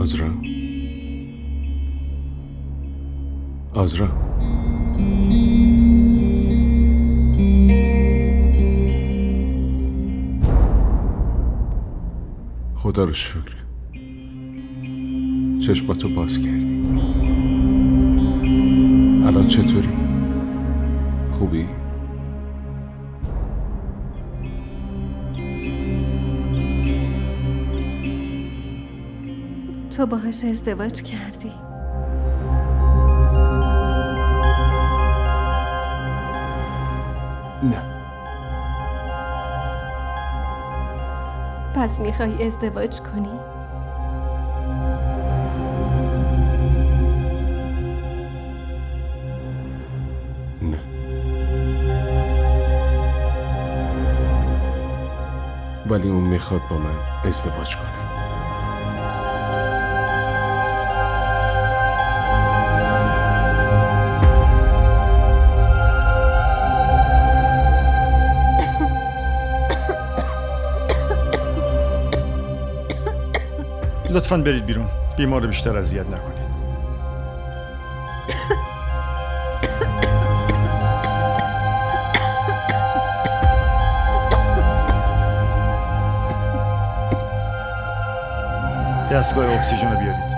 آزرا آزرا خدا رو شکر چشماتو باز کردی. الان چطوری؟ خوبی؟ تو باهاش ازدواج کردی؟ نه. پس میخوای ازدواج کنی؟ نه. ولی اون میخواد با من ازدواج کنه. لطفاً برید بیرون. بیمار رو بیشتر اذیت نکنید. دستگاه اکسیژن رو بیارید.